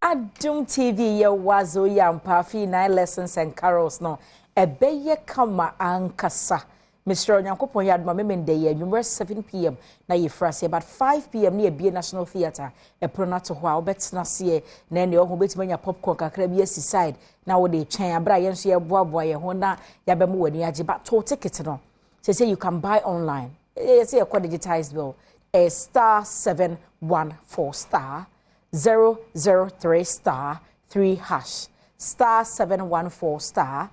Adom TV ye wazo yampa fi 9 lessons and carols no ebeye kama ankasa Mr. Onyankopon yadma memende ye number 7 p.m. na ye frase about 5 p.m. na ye National Theatre e prona to ho a obetna se na ne ho betima nya popcorn kakra bi asi side na wo de twen abra ye nso ye boaboa ye ho na ya be mo wani age ba to ticket no say you can buy online say you digitized bill star 714 star 003 star 3 hash star 714 star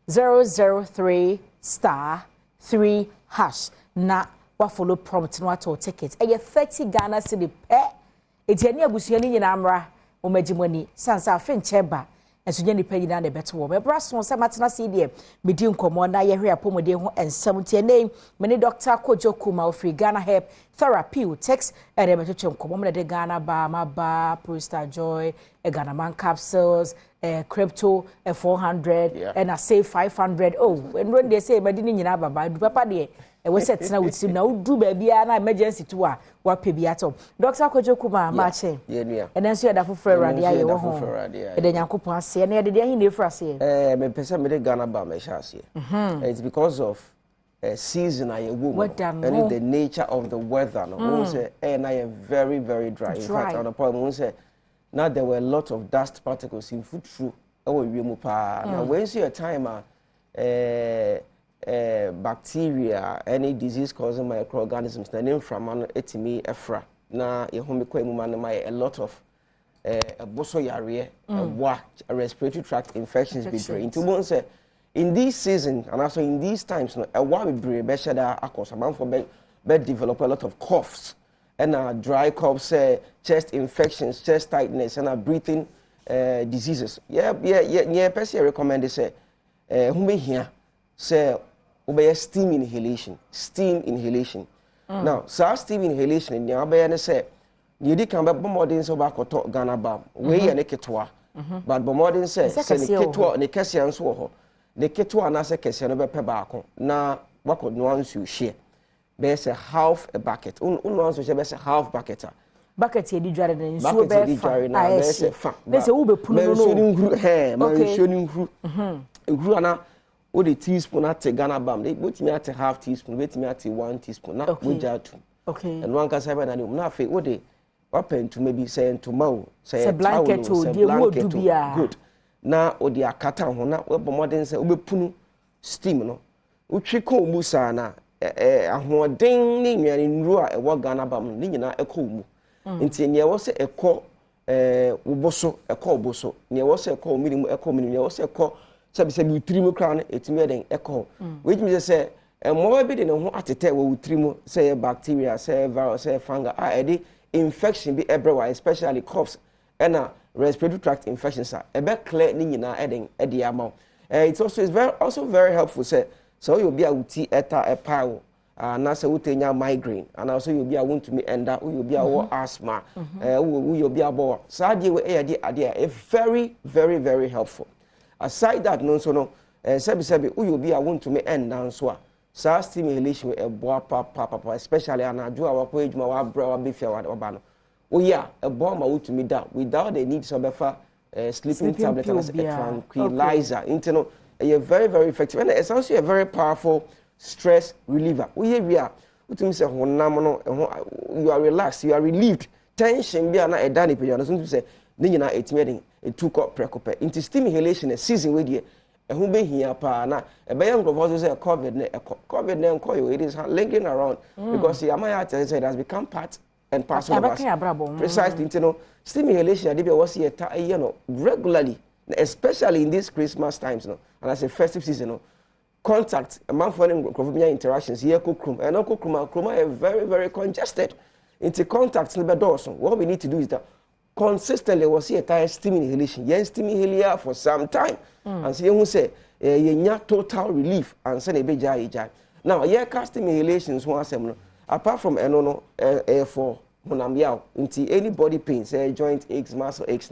003 star 3 hash na wa follow prompt no ato ticket e 30 Ghana cedi pe etiani abusua ni nyina amra o magimani sansa afi ncheba enso nya nipa nyina na beto wo bebra so se matena se die medi nkomo na ye hwe apomode ho ensem tie nei meni Dr. Kojo Kuma ofri Ganaherb Therapeutics ere betotwe nkomo me de Ghana ba maba Prostar Joy Ghana man capsules crypto 400 and I say 500 oh when they say medi ni nyina baba du papa de we set na wutim na udu ba bia na emergency to a wa pe bia to Dr. Kojo Kuma mache ye nua enen so yada foforo rade aye wo ho e de nyankopon ase na ye de ahi na efra ase me pese me de Ghana ba me sha ase it's because of season aye wo and the nature of the weather no say na ye very very dry in fact on the point we say now there were a lot of dust particles in food through our wiemu pa now when see a time bacteria any disease causing microorganisms na name from an etimi efra na ye home kwa mu man a lot of boso yare respiratory tract infections between into one say in this season and also in these times no we be better that akos man for be develop a lot of coughs and dry coughs, chest infections, chest tightness, and breathing diseases. Person recommend say, who may hear say, obey steam inhalation. Now, so steam inhalation in the Abaya say, you did come back modern so back or talk Ghana bam, way and a ketwa, but modern says, the ketwa and the Cassian so the ketwa and as a Cassian over Pebacco. Now, what could no one you share? There's a half a bucket. Unwanso she be half bucket. Bucket ye di dware na nsuo be fa. There's a fa. There's a ube punu no. Mentioning hru. Hru ana o the teaspoon at Ghana bam. They put me at half teaspoon, wait me at 1 teaspoon. Na we jatu. Okay. And one can say na na fe o de open to maybe say tomorrow say a blanket to dey wo du bia. Good. Na o de akata ho na we modern say ube punu steam no. Utwi ko musa na ahoden ni nwane nru a ewo Ghana bam ni nyina ekọ mu nti ne ewo se ekọ uboso ekọ uboso ne ewo se ekọ minimu ekọ minimu ne ewo se ekọ sebi utrimu kra na etimi eden ekọ we jimi se mo bi de ne ho atete wo utrimu say bacteria say virus say fungi edi infection bi everywhere especially coughs and respiratory tract infections ebe clear ni nyina eden edi ama it's also very helpful say so you be a uti eta a power na say utenya migraine and also you be a want to me enda you be a asthma you be a bo so dey we ade very very very helpful aside that no so no sebi you be a want to me enda so a so stimulation e bo papa especially anaju our ko ejuma wa bra wa be fia wa oba no a bo ma want to me down without the need so befa sleeping tablet and a tranquilizer internal very very effective and it's also a very powerful stress reliever. We say you are relaxed, you are relieved. Tension be na e dani pe you so say ni nyina etime den took up precope into stimulation a season we dey ehun be hia pa na e be young of say covid na enko it is linking around because the amaya say it has become part and parcel of us. Precisely, you know, stimulation dey be was here regularly, especially in this Christmas times and as a festive season contact among foreign interactions here kokrum and kokrum are very very congested into contacts in the doors. What we need to do is that consistently was here time stimulation stimulate for some time and see who say total relief and send a beja now stimulations one apart from for into any body pain say joint aches muscle aches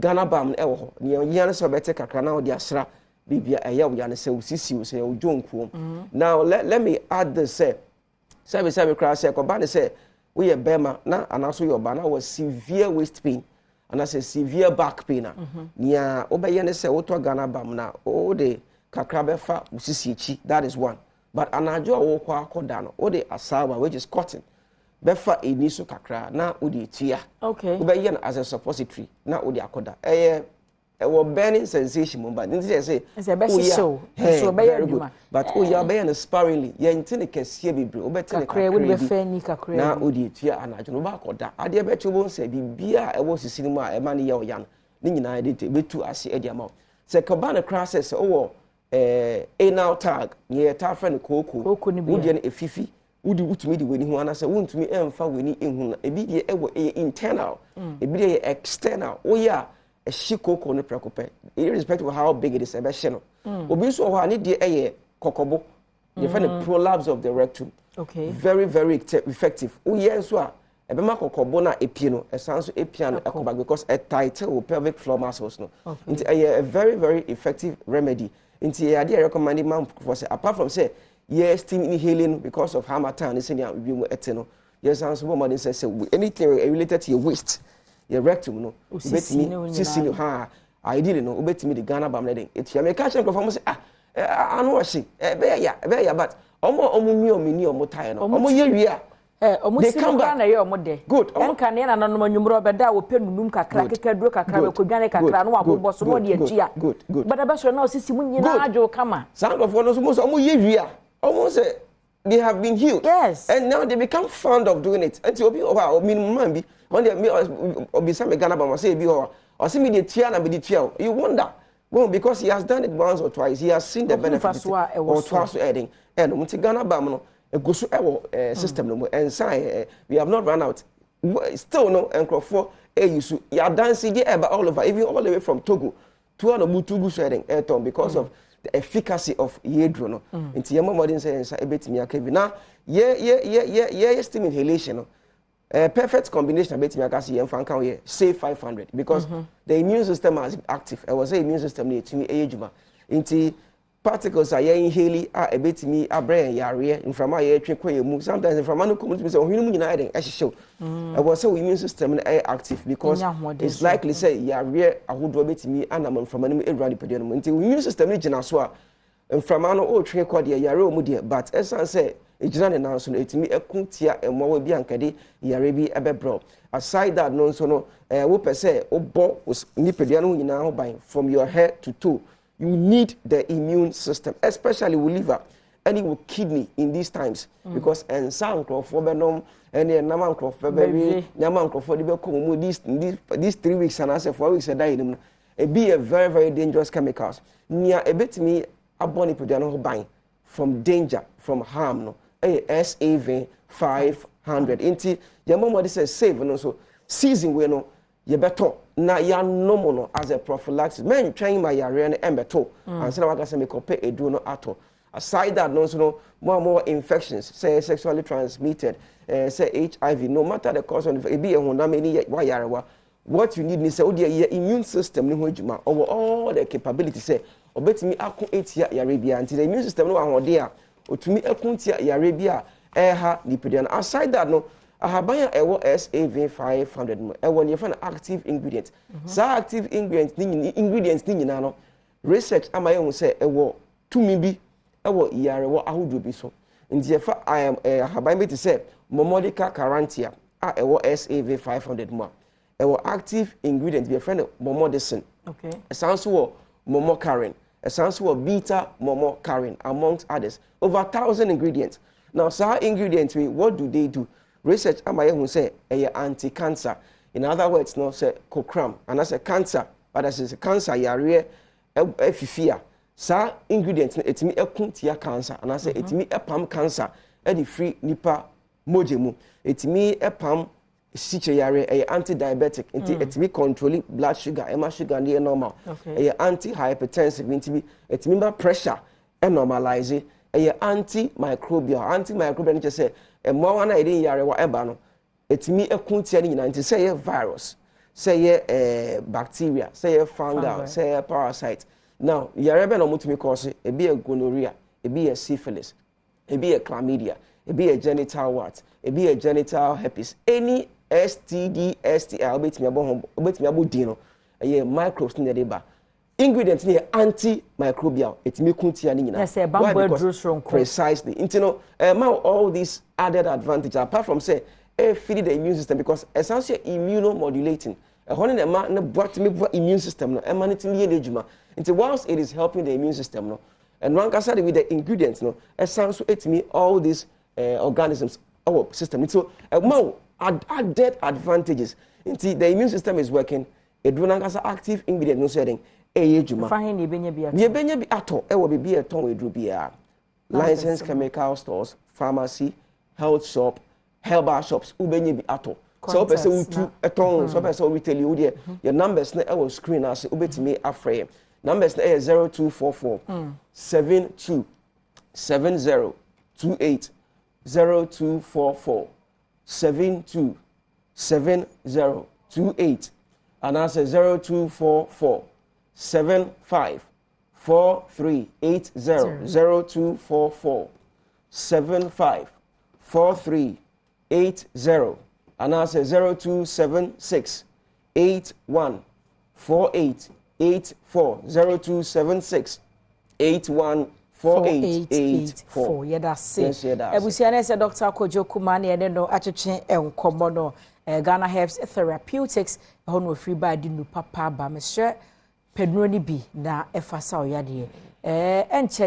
Ghana bam ewo yan so bete kakra na odi asra bibia eya wo yan se usisi say ojonkuom now let me add this say kra say ko ba ne say we bema na anaso your ba na was severe waist pain and as a severe back pain nia obeye ne se woto Ghana bam na o de kakra befa usisichi, that is one. But anajo wo kwa akoda no o de asawa, which is cotton befa eniso kakra na o de tia. Okay. Obeye no as a suppository na o de akoda a burning sensation, but didn't say it's a best show. So very good. But ya be na sparingly ye ntine kese bebre obete ne kakra we be fani kakra na odi tua anajo no ba koda ade be che won say bibia e wo sisini mu a e ma ne ye oyan ni nyina de te betu ase e dia ma se kabana crasses o anal tag ye ta friend koko wodi ne efifi wodi wutumi de weni ho anase wontumi emfa weni ehun ebi de e wo internal ebi de external o ya a shikoko ne prekope irrespective of how big it is a besheno obi so ho ani de eye kokobo you find the prolapse of the rectum. Okay. Very, very effective. Oh yes, so ebema kokobo na epie no esanso epia no ekoba because a title pelvic floor muscles no. Into a very, very effective remedy. Into a idea recommended man for say apart from say yes steam inhaling because of harmattan is in your review eteno. Yes, answer woman say anything related to your waist, your rectum no. Ubetimi ha ideally no ubetimi the Ghana bam letting. It's your make catch from say I know she be ya but omo mi omini omo tai no omo ye wia omo si na ye omo de good enka ne na no nwumro beda wo pe nunum kakra kekaduro kakra we kodwane kakra no wabobbo so no de atua good but aba so na osisi mu nyina ajo kama sound of one so omo ye wia omo say they have been healed. Yes. And now they become fond of doing it until obi o minimum bi on the obi say me Ghana ba say bi o say me de tia na me de tia you wonder. Well, because he has done it once or twice, he has seen the benefits or twice adding. And Ghana Bam a go system no and say we have not run out. Still no and for you are dancing there all over, even all the way from Togo to an Mutugu shedding airton because of the efficacy of Yedrono. Into your modern saying a bit me a now, steam inhalation. Perfect combination bet me akasi en fanka we say 500 because the immune system is active. I was say immune system need to me ejuma inti particles are inhale a bet me abrain yare inframa ye twekwe mu sometimes inframa no come to say ohinu mu nyina den ehyew I was say immune system is active because it's likely say yare ahodo bet me anam inframa no ewura de pede no inti immune system ni gina so a inframa no o twekwe de yare o mu de but esan say ejina ne nanso no etimi ekuntia emowo bi ankade yare bi ebebro aside that no so no wo pese obo nipadua no nyina ho ban from your head to toe you need the immune system especially with liver and with kidney in these times because ensa nkrofo benom ene nama nkrofo be nyama nkrofo de be komo these 3 weeks and as 4 weeks a day no e be a very, very dangerous chemicals nia ebetimi aboni nipadua no ho ban from danger from harm no SAV 500 inti your mom say save no so season we no ye better na ya normal no as a prophylaxis men trying my yare no embeto and say waka say me compare edu no ato aside that no so no more infections say sexually transmitted say HIV no matter the cause of it be a honda many yarewa what you need is say your immune system ni ho adwuma over all the capability say obetimi akon etia yare bia until the immune system no ahode a otumi ekuntia yare bia ha lipidem aside that no ahabanya ewo SAV 500 mo ewo ne fa active ingredient active ingredients ni nyina no research amaye hu say ewo tumi bi ewo yare wo ahodo bi so nti fa ahabanya bi te say momodica carantia ewo SAV 500 mo ewo active ingredient bi friend momodicin okay sounds wo momocarin sounds wo beta momocarin amongst others over 1,000 ingredients. Now, some ingredients, what do they do? Research, who say, anti-cancer. In other words, no say cocram, and that's a cancer, but as a cancer, yare, fear. Some ingredients, it's me a kuntia cancer, and I say it's me a palm cancer, the free nipa mojemu. It's me a palm yare, a anti-diabetic, it's me controlling blood sugar, emma sugar near normal, a anti-hypertensive, it's me pressure and normalize it. Antimicrobial just say e mo wana idin yare wa eba no etimi ekuntia ni nyina nti say virus say bacteria say fungal say parasite now yare be no mutumi cause e be gonorrhea e be syphilis e be chlamydia e be genital wart e be genital herpes any STD STI obetimi abo din no eye microbes ne dey ba ingredient ne antimicrobial etimi kuntia ni nyina yes bamboo drosron precisely intino all these added advantage apart from say feed the immune system because essentially immunomodulating honey the man na immune system no emanitili edejuma into whilst it is helping the immune system no and one can say with the ingredients no essentially etimi all these organisms our system so added advantages into the immune system is working it do not as active ingredient no setting ejuma fahin ni benya bi ato wo be bi eton we dru bia licensed chemical stores pharmacy health shop herbal shops ubenya bi ato so person utu eton so person we tell you there your numbers na e screen as ubetimi afre numbers na 0244 72 7028 0244 72 7028 and answer 0244 75 4380 0244 75 4380 and answer 0276 81 4884 0276 81 4884 yeda say ebusiane say Dr. Kojo Kumani ene no acheche enkomo no Ganaherb Therapeutics hono free by di nu papa ba me hye pedro ni bi na efasa oyade enche